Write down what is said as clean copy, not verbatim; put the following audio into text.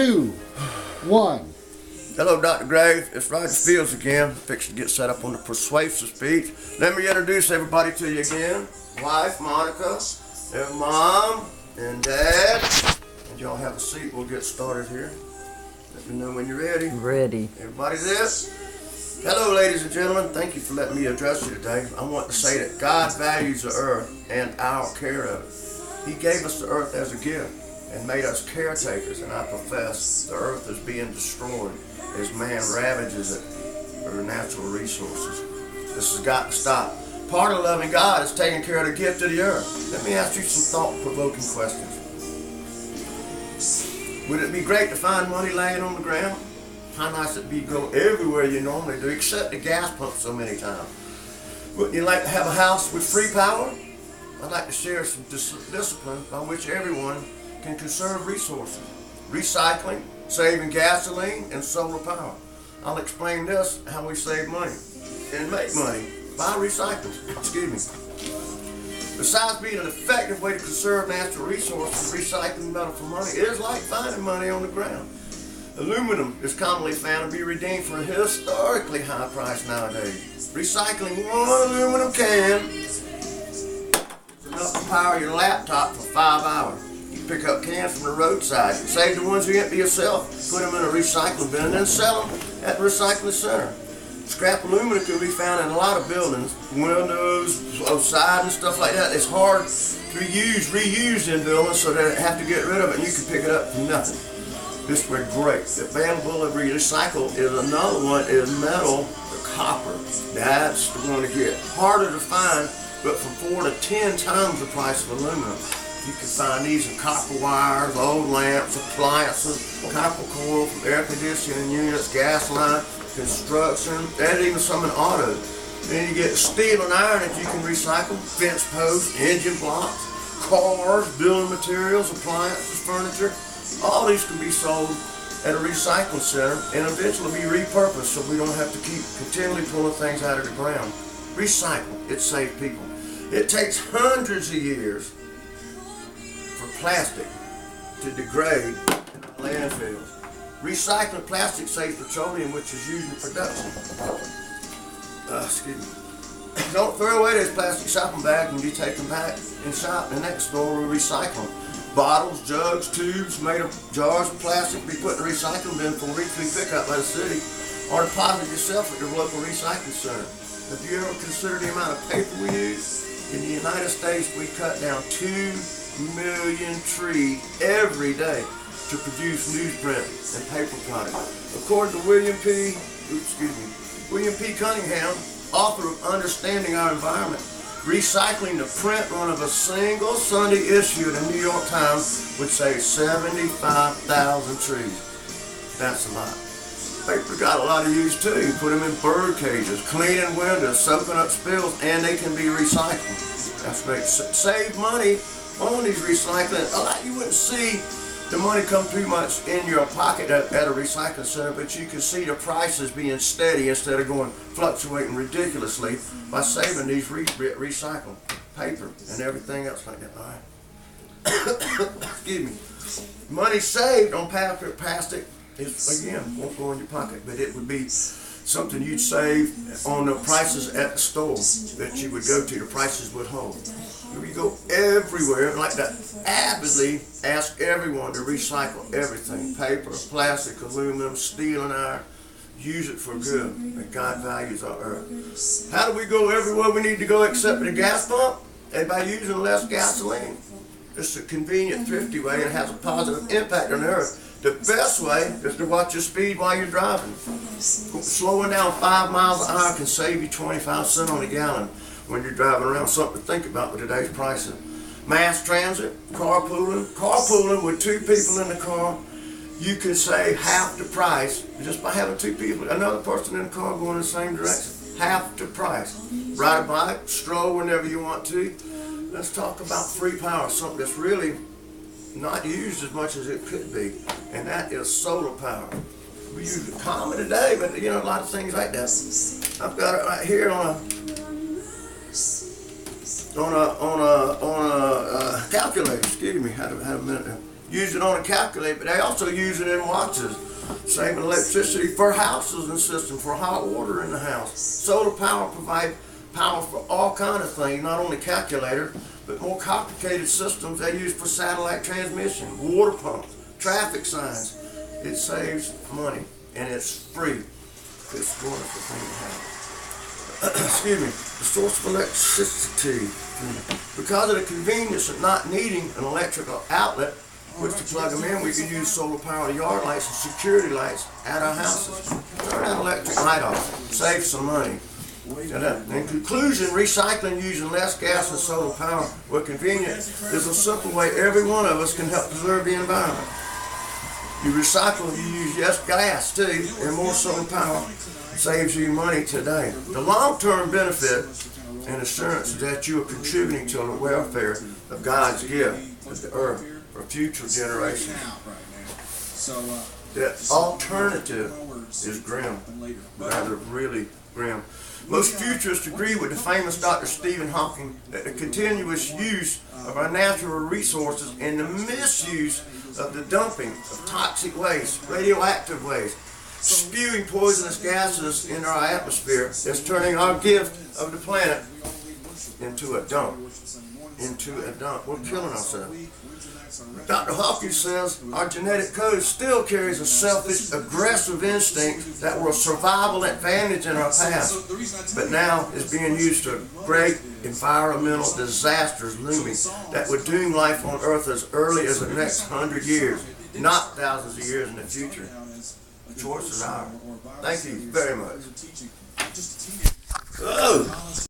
2, 1. Hello, Dr. Grave. It's rdfields again. Fixing to get set up on the persuasive speech. Let me introduce everybody to you again. Wife, Monica, and Mom, and Dad. And y'all have a seat. We'll get started here. Let me know when you're ready. Ready. Everybody there? Hello, ladies and gentlemen. Thank you for letting me address you today. I want to say that God values the earth and our care of it. He gave us the earth as a gift and made us caretakers, and I profess the earth is being destroyed as man ravages it for natural resources. This has got to stop. Part of loving God is taking care of the gift of the earth. Let me ask you some thought-provoking questions. Would it be great to find money laying on the ground? How nice it'd be to go everywhere you normally do, except the gas pump so many times. Wouldn't you like to have a house with free power? I'd like to share some discipline by which everyone can conserve resources. Recycling, saving gasoline, and solar power. I'll explain this, how we save money and make money by recycling. Excuse me. Besides being an effective way to conserve natural resources, recycling metal for money is like finding money on the ground. Aluminum is commonly found to be redeemed for a historically high price nowadays. Recycling one aluminum can is enough to power your laptop for 5 hours. You pick up cans from the roadside, save the ones you empty yourself, put them in a recycling bin, and then sell them at the recycling center. Scrap aluminum can be found in a lot of buildings, windows, outside and stuff like that. It's hard to reuse in buildings, so they have to get rid of it, and you can pick it up for nothing. This would be great. Available to recycle is another one is metal or copper. That's the one to get. Harder to find, but for 4 to 10 times the price of aluminum. You can find these in copper wires, old lamps, appliances, copper coil from air conditioning units, gas line, construction, and even some in auto. Then you get steel and iron that you can recycle, fence posts, engine blocks, cars, building materials, appliances, furniture. All these can be sold at a recycling center and eventually be repurposed so we don't have to keep continually pulling things out of the ground. Recycle, it saves people. It takes hundreds of years for plastic to degrade in our landfills. Recycling plastic saves petroleum, which is used in production. Excuse me. Don't throw away those plastic shopping bags when you take them back and shop. In the next store, we recycle them. Bottles, jugs, tubes made of jars of plastic be put in a recycling bin for weekly pickup by the city, or deposit yourself at your local recycling center. Have you ever considered the amount of paper we use? In the United States, we cut down 2 million trees every day to produce newsprint and paper products. According to William P. Cunningham, author of Understanding Our Environment, recycling the print run of a single Sunday issue of the New York Times would save 75,000 trees. That's a lot. Paper got a lot of use too. You put them in bird cages, cleaning windows, soaking up spills, and they can be recycled. That's great. Save money on these recycling. A lot you wouldn't see the money come too much in your pocket at a recycling center, but you can see the prices being steady instead of going fluctuating ridiculously by saving these recycled paper and everything else like that. All right. Excuse me. Money saved on plastic is, again, won't go in your pocket, but it would be something you'd save on the prices at the store that you would go to. The prices would hold. We go everywhere like that. Avidly ask everyone to recycle everything: paper, plastic, aluminum, steel, and iron. Use it for good. And God values our earth. How do we go everywhere we need to go except the gas pump? And by using less gasoline. It's a convenient, thrifty way and has a positive impact on the earth. The best way is to watch your speed while you're driving. Slowing down 5 miles an hour can save you 25 cents on a gallon when you're driving around. Something to think about with today's prices. Mass transit, carpooling. Carpooling with 2 people in the car, you can save half the price just by having 2 people, another person in the car going in the same direction. Half the price. Ride a bike, stroll whenever you want to. Let's talk about free power, something that's really not used as much as it could be, and that is solar power. We use it common today, but a lot of things like that. I've got it right here on a calculator. Excuse me, had a minute. use it on a calculator, but they also use it in watches, saving electricity for houses and systems, for hot water in the house. Solar power provides power for all kinds of things, not only calculator, but more complicated systems they use for satellite transmission, water pumps, traffic signs. It saves money, and it's free. It's a wonderful thing to have. Excuse me. The source of electricity. Because of the convenience of not needing an electrical outlet, which to plug them in, we can use solar powered yard lights and security lights at our houses. Turn that electric light off. Save some money. In conclusion, recycling using less gas and solar power where convenient is a simple way every one of us can help preserve the environment. You recycle, you use less gas too, and more solar power saves you money today. The long-term benefit and assurance that you are contributing to the welfare of God's gift to the earth for future generations. The alternative is grim, rather really grim. Most futurists agree with the famous Dr. Stephen Hawking that the continuous use of our natural resources and the misuse of the dumping of toxic waste, radioactive waste, spewing poisonous gases into our atmosphere is turning our gift of the planet into a dump. We're killing ourselves. Dr. Hawkins says our genetic code still carries a selfish, aggressive instinct that were a survival advantage in our past, but now is being used to great environmental disasters looming that would doom life on Earth as early as the next 100 years, not thousands of years in the future. The choice is ours. Thank you very much.